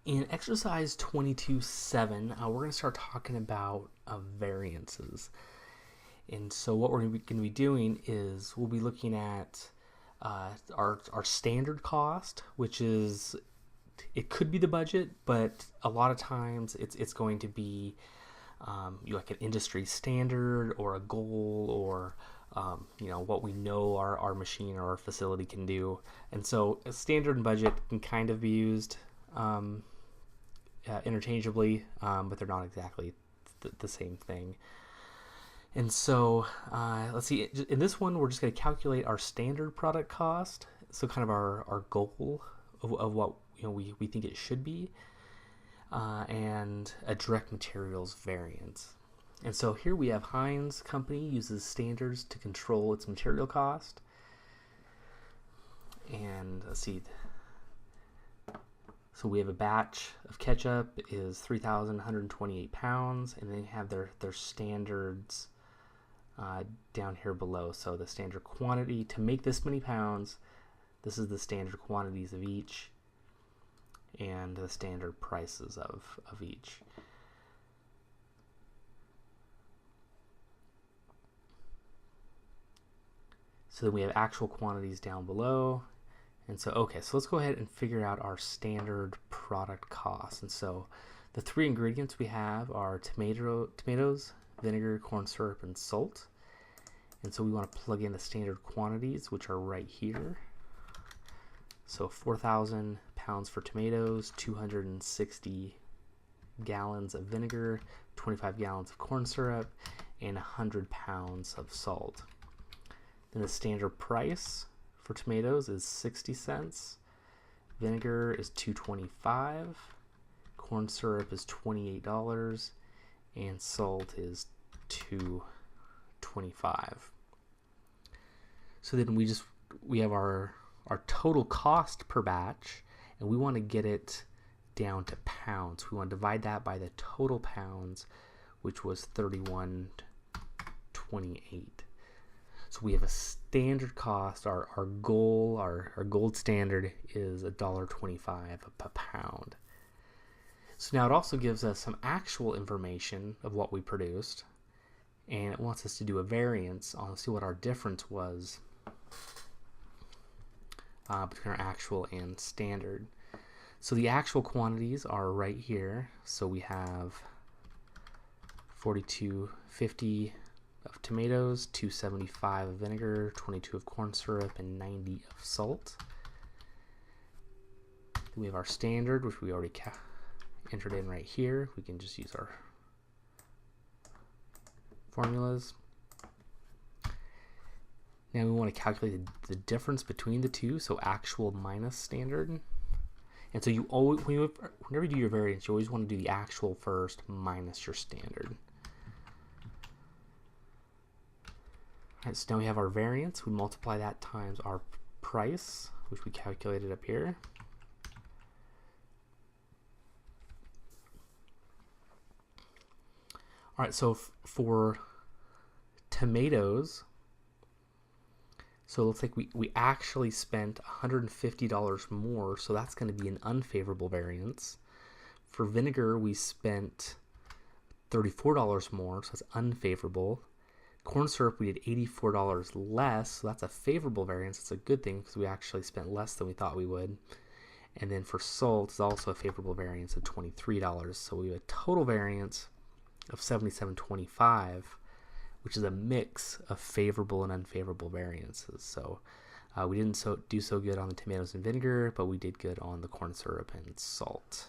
In exercise 22.7, we're going to start talking about variances. And so what we're going to be doing is we'll be looking at our standard cost, which is, it could be the budget, but a lot of times it's going to be like an industry standard or a goal or what we know our machine or our facility can do. And so a standard and budget can kind of be used interchangeably, but they're not exactly the same thing. And so let's see, in this one we're just going to calculate our standard product cost, so kind of our goal of what we think it should be, and a direct materials variance. And so here we have Heinz Company uses standards to control its material cost. And let's see, so we have a batch of ketchup is 3,128 pounds, and they have their standards down here below. So the standard quantity to make this many pounds, this is the standard quantities of each, and the standard prices of each. So then we have actual quantities down below. And so, okay, so let's go ahead and figure out our standard product cost. And so the three ingredients we have are tomatoes, vinegar, corn syrup, and salt. And so we want to plug in the standard quantities, which are right here. So 4,000 pounds for tomatoes, 260 gallons of vinegar, 25 gallons of corn syrup, and 100 pounds of salt. Then the standard price for tomatoes is 60 cents, vinegar is $2.25, corn syrup is $28, and salt is $2.25. So then we have our total cost per batch, and we want to get it down to pounds. We want to divide that by the total pounds, which was 31.28. So we have a standard cost. Our goal, our gold standard is $1.25 per pound. So now it also gives us some actual information of what we produced, and it wants us to do a variance on, see what our difference was between our actual and standard. So the actual quantities are right here. So we have 42.50 of tomatoes, 275 of vinegar, 22 of corn syrup, and 90 of salt. Then we have our standard, which we already entered in right here. We can just use our formulas. Now we want to calculate the difference between the two, so actual minus standard. And so you always, whenever you do your variance, you always want to do the actual first minus your standard. Alright, so now we have our variance. We multiply that times our price, which we calculated up here. Alright, so for tomatoes, so it looks like we actually spent $150 more, so that's going to be an unfavorable variance. For vinegar, we spent $34 more, so that's unfavorable. Corn syrup, we did $84 less, so that's a favorable variance. It's a good thing because we actually spent less than we thought we would. And then for salt, it's also a favorable variance of $23. So we have a total variance of $77.25, which is a mix of favorable and unfavorable variances. So we didn't do so good on the tomatoes and vinegar, but we did good on the corn syrup and salt.